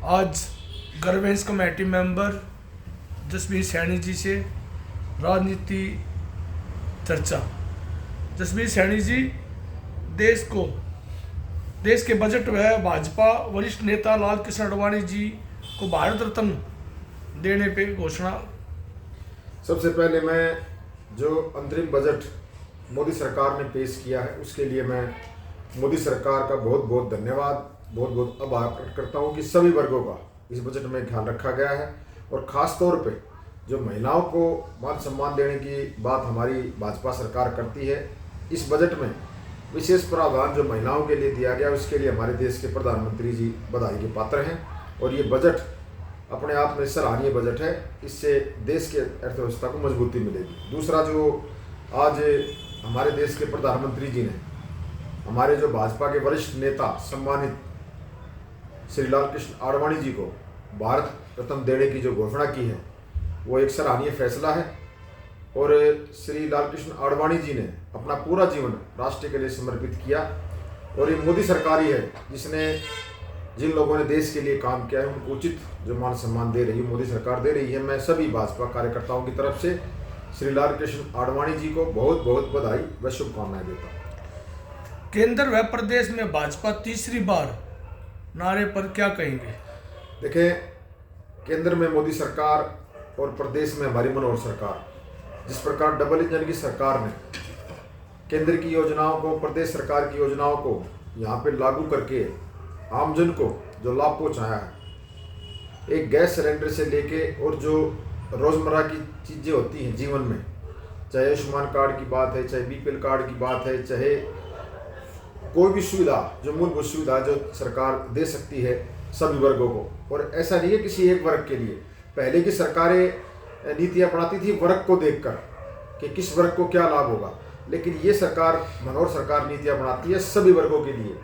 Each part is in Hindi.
आज governance committee member Jasbir Saini ji से राजनीति चर्चा। जसबीर सैनी जी, देश के बजट में भाजपा वरिष्ठ नेता लाल कृष्ण आडवाणी जी को भारत रत्न देने पे घोषणा। सबसे पहले मैं जो अंतरिम बजट मोदी सरकार ने पेश किया है उसके लिए मैं मोदी सरकार का बहुत बहुत धन्यवाद, बहुत बहुत आभार प्रकट करता हूँ कि सभी वर्गों का इस बजट में ध्यान रखा गया है। और ख़ास तौर पे जो महिलाओं को मान सम्मान देने की बात हमारी भाजपा सरकार करती है, इस बजट में विशेष प्रावधान जो महिलाओं के लिए दिया गया उसके लिए हमारे देश के प्रधानमंत्री जी बधाई के पात्र हैं। और ये बजट अपने आप में सराहनीय बजट है, इससे देश के अर्थव्यवस्था को मजबूती मिलेगी। दूसरा, जो आज हमारे देश के प्रधानमंत्री जी ने हमारे जो भाजपा के वरिष्ठ नेता सम्मानित श्री लाल कृष्ण आडवाणी जी को भारत रत्न देने की जो घोषणा की है वो एक सराहनीय फैसला है। और श्री लाल कृष्ण आडवाणी जी ने अपना पूरा जीवन राष्ट्र के लिए समर्पित किया और ये मोदी सरकार ही है जिसने जिन लोगों ने देश के लिए काम किया है उनको उचित जो मान सम्मान दे रही है मोदी सरकार दे रही है। मैं सभी भाजपा कार्यकर्ताओं की तरफ से श्री लाल कृष्ण आडवाणी जी को बहुत बहुत बधाई व शुभकामनाएं देता हूँ। केंद्र व प्रदेश में भाजपा तीसरी बार नारे पर क्या कहेंगे? देखें, केंद्र में मोदी सरकार और प्रदेश में हमारी मनोहर सरकार, जिस प्रकार डबल इंजन की सरकार ने केंद्र की योजनाओं को, प्रदेश सरकार की योजनाओं को यहाँ पे लागू करके आमजन को जो लाभ पहुँचाया है, एक गैस सिलेंडर से लेके और जो रोज़मर्रा की चीज़ें होती हैं जीवन में, चाहे आयुष्मान कार्ड की बात है, चाहे बीपीएल कार्ड की बात है, चाहे कोई भी सुविधा जो मूलभूत सुविधा जो सरकार दे सकती है सभी वर्गों को। और ऐसा नहीं है किसी एक वर्ग के लिए। पहले की सरकारें नीतियाँ बनाती थी वर्ग को देखकर कि किस वर्ग को क्या लाभ होगा, लेकिन ये सरकार, मनोहर सरकार, नीतियाँ बनाती है सभी वर्गों के लिए,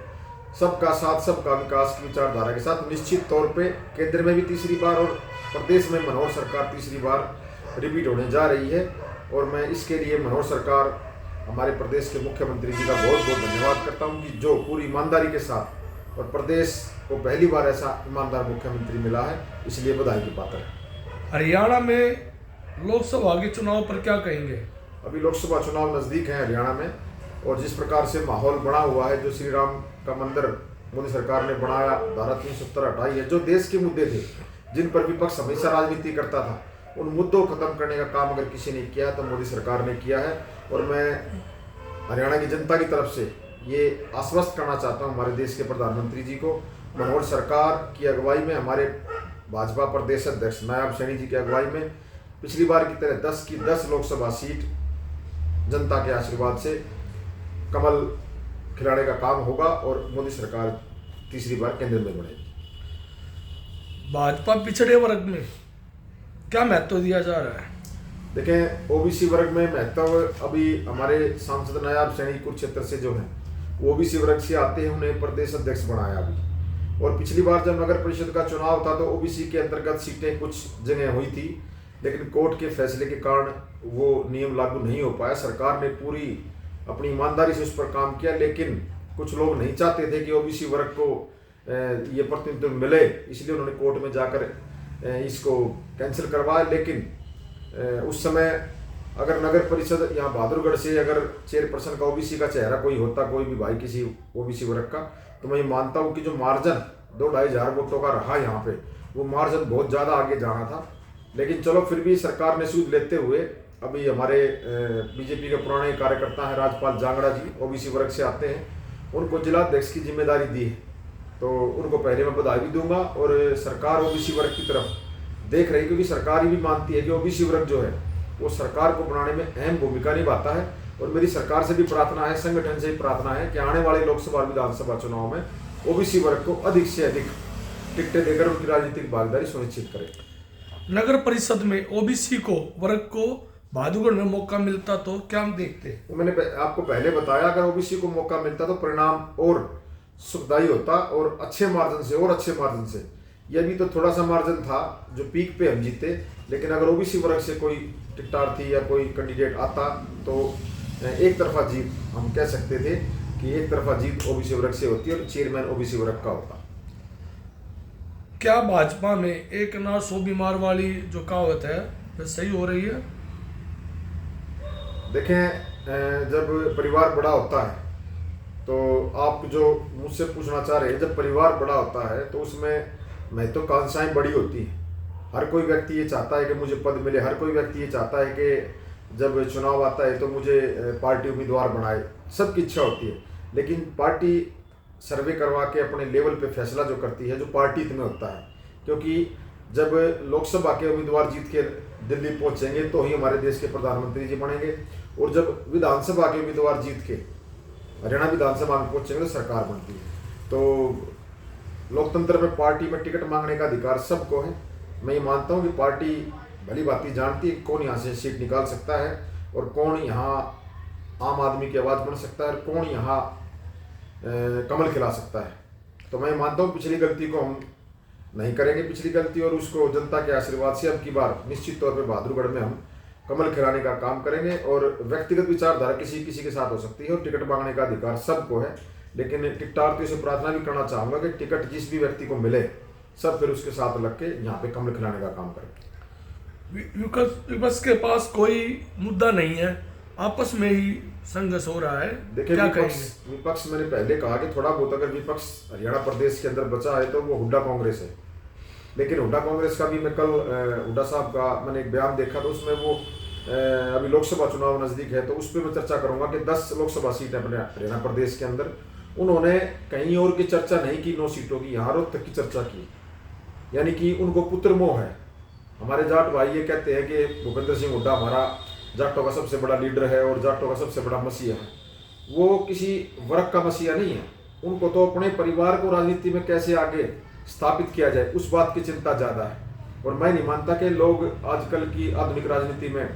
सबका साथ सबका विकास की विचारधारा के साथ। निश्चित तौर पे केंद्र में भी तीसरी बार और प्रदेश में मनोहर सरकार तीसरी बार रिपीट होने जा रही है। और मैं इसके लिए मनोहर सरकार, हमारे प्रदेश के मुख्यमंत्री जी का बहुत बहुत धन्यवाद करता हूं कि जो पूरी ईमानदारी के साथ, और प्रदेश को पहली बार ऐसा ईमानदार मुख्यमंत्री मिला है, इसलिए बधाई की पात्र है। हरियाणा में लोकसभा के चुनाव पर क्या कहेंगे? अभी लोकसभा चुनाव नज़दीक है हरियाणा में, और जिस प्रकार से माहौल बना हुआ है, जो श्री राम का मंदिर मोदी सरकार ने बनाया, धारा 370 हटाई है, जो देश के मुद्दे थे जिन पर विपक्ष हमेशा राजनीति करता था, उन मुद्दों को खत्म करने का काम अगर किसी ने किया तो मोदी सरकार ने किया है। और मैं हरियाणा की जनता की तरफ से ये आश्वस्त करना चाहता हूँ हमारे देश के प्रधानमंत्री जी को, मनोहर सरकार की अगुवाई में, हमारे भाजपा प्रदेश अध्यक्ष नायब सैनी जी की अगुवाई में पिछली बार की तरह 10 की 10 लोकसभा सीट जनता के आशीर्वाद से कमल खिलाने का काम होगा और मोदी सरकार तीसरी बार केंद्र में बनेगी। भाजपा पिछड़े वर्ग में क्या महत्व दिया जा रहा है? देखें, ओबीसी वर्ग में महत्व, अभी हमारे सांसद नायब सैनी कुरुक्षेत्र से जो हैं वो ओबीसी वर्ग से आते हैं, उन्हें प्रदेश अध्यक्ष बनाया अभी। और पिछली बार जब नगर परिषद का चुनाव था तो ओबीसी के अंतर्गत सीटें कुछ जगह हुई थी, लेकिन कोर्ट के फैसले के कारण वो नियम लागू नहीं हो पाया। सरकार ने पूरी अपनी ईमानदारी से उस पर काम किया, लेकिन कुछ लोग नहीं चाहते थे कि ओबीसी वर्ग को ये प्रतिनिधित्व मिले, इसलिए उन्होंने कोर्ट में जाकर इसको कैंसिल करवाया। लेकिन उस समय अगर नगर परिषद यहाँ बहादुरगढ़ से अगर चेयरपर्सन का ओबीसी का चेहरा कोई होता, कोई भी भाई किसी ओबीसी वर्ग का, तो मैं ये मानता हूँ कि जो मार्जिन 2-2.5 हज़ार वोटों का रहा यहाँ पे, वो मार्जिन बहुत ज़्यादा आगे जाना था। लेकिन चलो, फिर भी सरकार ने सूद लेते हुए अभी हमारे बीजेपी के पुराने कार्यकर्ता हैं राजपाल जांगड़ा जी, ओबीसी वर्ग से आते हैं, उनको जिलाध्यक्ष की जिम्मेदारी दी है, तो उनको पहले मैं बधाई भी दूंगा। और सरकार ओबीसी वर्ग की तरफ देख रही, क्योंकि सरकार ही भी मानती है कि ओबीसी वर्ग जो है वो सरकार को बनाने में अहम भूमिका निभाता है। और मेरी सरकार से भी प्रार्थना है, संगठन से भी प्रार्थना है कि आने वाले लोकसभा विधानसभा चुनाव में ओबीसी वर्ग को अधिक से अधिक टिकटें देकर उनकी राजनीतिक भागीदारी सुनिश्चित करें। नगर परिषद में ओबीसी को वर्ग को बहादुरगढ़ में मौका मिलता तो क्या हम देखते? तो मैंने आपको पहले बताया, अगर ओबीसी को मौका मिलता तो परिणाम और सुखदायी होता और अच्छे मार्जिन से। यह भी तो थोड़ा सा मार्जिन था जो पीक पे हम जीते, लेकिन अगर ओबीसी वर्ग से कोई टिकटार्थी या कोई कैंडिडेट आता तो एक तरफा जीत हम कह सकते थे कि एक तरफा जीत ओबीसी वर्ग से होती है और चेयरमैन ओबीसी वर्ग का होता। क्या भाजपा में एक ना 100 बीमार वाली जो कहावत है वह सही हो रही है? देखें, जब परिवार बड़ा होता है तो आप जो मुझसे पूछना चाह रहे हैं, जब परिवार बड़ा होता है तो उसमें महत्वाकांक्षाएं बड़ी होती हैं। हर कोई व्यक्ति ये चाहता है कि मुझे पद मिले, हर कोई व्यक्ति ये चाहता है कि जब चुनाव आता है तो मुझे पार्टी उम्मीदवार बनाए, सबकी इच्छा होती है। लेकिन पार्टी सर्वे करवा के अपने लेवल पे फैसला जो करती है, जो पार्टी में होता है, क्योंकि जब लोकसभा के उम्मीदवार जीत के दिल्ली पहुंचेंगे तो ही हमारे देश के प्रधानमंत्री जी बनेंगे, और जब विधानसभा के उम्मीदवार जीत के हरियाणा विधानसभा में पहुंचेंगे तो सरकार बनती है। तो लोकतंत्र में पार्टी में टिकट मांगने का अधिकार सबको है। मैं ये मानता हूँ कि पार्टी भली भांति जानती है कौन यहाँ से सीट निकाल सकता है और कौन यहाँ आम आदमी की आवाज़ बन सकता है और कौन यहाँ कमल खिला सकता है। तो मैं मानता हूँ पिछली गलती को हम नहीं करेंगे, पिछली गलती, और उसको जनता के आशीर्वाद से अब की बार निश्चित तौर पे बहादुरगढ़ में हम कमल खिलाने का काम करेंगे। और व्यक्तिगत विचारधारा किसी किसी के साथ हो सकती है और टिकट मांगने का अधिकार सबको है, लेकिन टिकटार्थियों से प्रार्थना भी करना चाहूँगा कि टिकट जिस भी व्यक्ति को मिले सब फिर उसके साथ लग के यहाँ पे कमल खिलाने का काम करें। विपक्ष के पास कोई मुद्दा नहीं है, आपस में ही संघर्ष हो रहा है। देखिए, क्या विपक्ष मैंने पहले कहा कि थोड़ा बहुत अगर विपक्ष हरियाणा प्रदेश के अंदर बचा है तो वो हुड्डा कांग्रेस है। लेकिन हुड्डा कांग्रेस का भी मैं कल हुड्डा साहब का मैंने एक बयान देखा तो उसमें वो अभी लोकसभा चुनाव नज़दीक है तो उस पर मैं चर्चा करूंगा कि 10 लोकसभा सीट है अपने हरियाणा प्रदेश के अंदर। उन्होंने कहीं और की चर्चा नहीं की 9 सीटों की, यहाँ रोहतक की चर्चा की, यानी कि उनको पुत्र मोह है। हमारे जाट भाई ये कहते हैं कि भूपेंद्र सिंह हुड्डा हमारा जाटों का सबसे बड़ा लीडर है और जाटों का सबसे बड़ा मसीहा है। वो किसी वर्ग का मसीहा नहीं है, उनको तो अपने परिवार को राजनीति में कैसे आगे स्थापित किया जाए उस बात की चिंता ज़्यादा है। और मैं नहीं मानता कि लोग आजकल की आधुनिक राजनीति में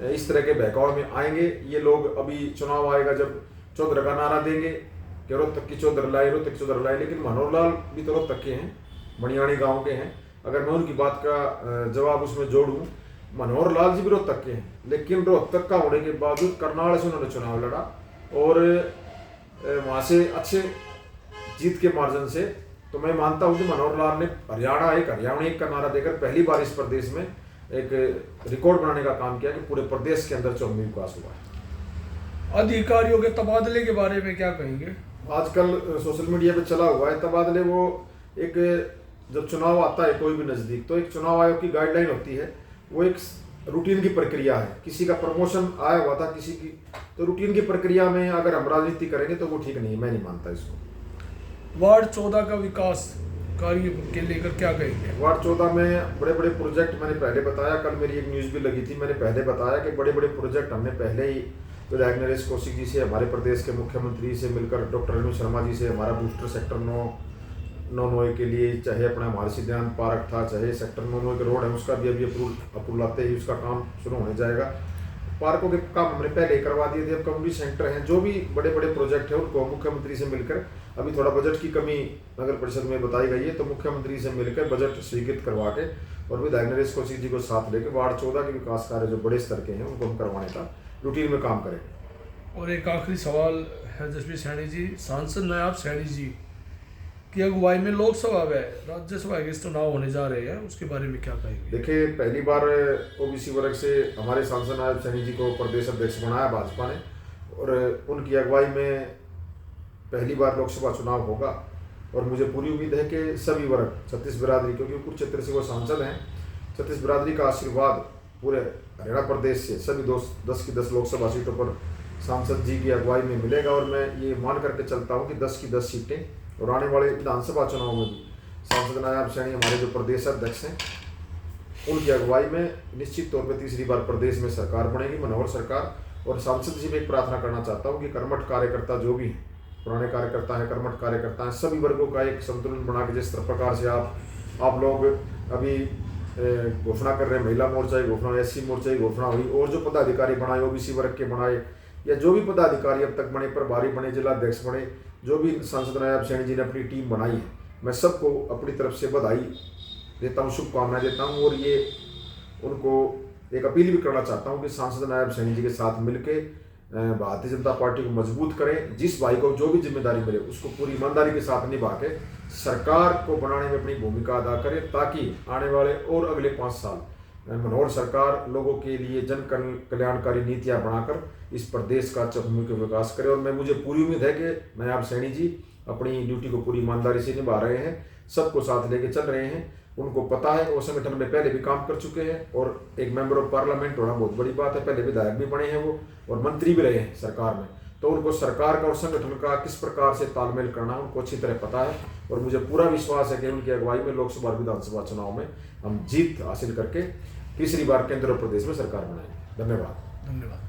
इस तरह के बहकाव में आएंगे। ये लोग अभी चुनाव आएगा जब चौधर का नारा देंगे कि रोहतक की चौधर लाए, रोहतक की चौधर लाए, लेकिन मनोहर लाल भी तो रोहतक के हैं, मणियाणी गांव के हैं। अगर मैं उनकी बात का जवाब उसमें जोड़ूं, मनोहर लाल जी भी रोहतक के हैं, लेकिन रोहतक का होने के बावजूद करनाल से उन्होंने चुनाव लड़ा और वहाँ से अच्छे जीत के मार्जिन से। तो मैं मानता हूँ कि मनोहर लाल ने हरियाणा एक का नारा देकर पहली बार इस प्रदेश में एक रिकॉर्ड बनाने का काम किया कि पूरे प्रदेश के अंदर चौमुखी विकास हुआ है। अधिकारियों के तबादले के बारे में क्या कहेंगे? आजकल सोशल मीडिया पे चला हुआ है तबादले। वो एक जब चुनाव आता है कोई भी नज़दीक तो एक चुनाव आयोग की गाइडलाइन होती है, वो एक रूटीन की प्रक्रिया है। किसी का प्रमोशन आया हुआ था किसी की, तो रूटीन की प्रक्रिया में अगर हम राजनीति करेंगे तो वो ठीक नहीं है, मैं नहीं मानता इसको। वार्ड 14 का विकास कार्य के लेकर क्या कहेंगे? वार्ड 14 में बड़े बड़े प्रोजेक्ट मैंने पहले बताया, कल मेरी एक न्यूज़ भी लगी थी, मैंने पहले बताया कि बड़े बड़े प्रोजेक्ट हमने पहले ही विधायक नरेश कौशिक जी से, हमारे प्रदेश के मुख्यमंत्री से मिलकर, डॉक्टर रेणु शर्मा जी से, हमारा बूस्टर सेक्टर 9 के लिए, चाहे अपना हमारे सिद्धांत पार्क था, चाहे सेक्टर 9 के रोड है उसका भी अभी अप्रूवल आते ही उसका काम शुरू होने जाएगा। पार्कों के काम हमने पहले ही करवा दिए थे। अब कम्युनिटी सेंटर हैं, जो भी बड़े बड़े प्रोजेक्ट हैं उनको मुख्यमंत्री से मिलकर, अभी थोड़ा बजट की कमी नगर परिषद में बताई गई है तो मुख्यमंत्री से मिलकर बजट स्वीकृत करवा के और विधायक नरेश कौशिक जी को साथ लेकर वार्ड 14 के विकास कार्य जो बड़े स्तर के हैं उनको हम करवाने का रूटीन में काम करेंगे। और एक आखिरी सवाल है जसवीर सैनी जी, सांसद नायाब सैनी जी की अगुवाई में लोकसभा व राज्यसभा के चुनाव होने जा रहे हैं, उसके बारे में क्या कहेंगे? देखिए, पहली बार ओबीसी वर्ग से हमारे सांसद नायब सैनी जी को प्रदेश अध्यक्ष बनाया भाजपा ने और उनकी अगुवाई में पहली बार लोकसभा चुनाव होगा और मुझे पूरी उम्मीद है कि सभी वर्ग, छत्तीस बिरादरी, क्योंकि कुरुक्षेत्र से वो सांसद हैं, छत्तीस बिरादरी का आशीर्वाद पूरे हरियाणा प्रदेश से सभी 10 की 10 लोकसभा सीटों पर सांसद जी की अगुवाई में मिलेगा। और मैं ये मान करके चलता हूँ कि 10 की 10 सीटें और आने वाले विधानसभा चुनाव में भी सांसद नायाब सैनी हमारे जो प्रदेश अध्यक्ष हैं उनकी अगुवाई में निश्चित तौर पर तीसरी बार प्रदेश में सरकार बनेगी, मनोहर सरकार। और सांसद जी में एक प्रार्थना करना चाहता हूँ कि कर्मठ कार्यकर्ता जो भी हैं, पुराने कार्यकर्ता हैं, कर्मठ कार्यकर्ता हैं, सभी वर्गों का एक संतुलन बना के जिस प्रकार से आप लोग अभी घोषणा कर रहे हैं, महिला मोर्चा की घोषणा, SC मोर्चा की घोषणा हुई और जो पदाधिकारी बनाए ओबीसी वर्ग के बनाए या जो भी पदाधिकारी अब तक बने, प्रभारी बने, जिला अध्यक्ष बने, जो भी सांसद नायाब सैनी जी ने अपनी टीम बनाई है, मैं सबको अपनी तरफ से बधाई देता हूँ, शुभकामनाएं देता हूँ। और ये उनको एक अपील भी करना चाहता हूँ कि सांसद नायाब सैनी जी के साथ मिलकर भारतीय जनता पार्टी को मजबूत करें। जिस भाई को जो भी जिम्मेदारी मिले उसको पूरी ईमानदारी के साथ निभा के सरकार को बनाने में अपनी भूमिका अदा करें, ताकि आने वाले और अगले 5 साल मनोहर सरकार लोगों के लिए जन कल्याणकारी नीतियां बनाकर इस प्रदेश का चहुमुखी विकास करे। और मुझे पूरी उम्मीद है कि नायब सैनी जी अपनी ड्यूटी को पूरी ईमानदारी से निभा रहे हैं, सबको साथ लेके चल रहे हैं। उनको पता है, वो संगठन में पहले भी काम कर चुके हैं और एक मेंबर ऑफ पार्लियामेंट होना बहुत बड़ी बात है। पहले विधायक भी बने हैं वो और मंत्री भी रहे हैं सरकार में, तो उनको सरकार का और संगठन का किस प्रकार से तालमेल करना है उनको अच्छी तरह पता है। और मुझे पूरा विश्वास है कि उनकी अगुवाई में लोकसभा और विधानसभा चुनाव में हम जीत हासिल करके तीसरी बार केंद्र और प्रदेश में सरकार बनाएंगे। धन्यवाद। धन्यवाद।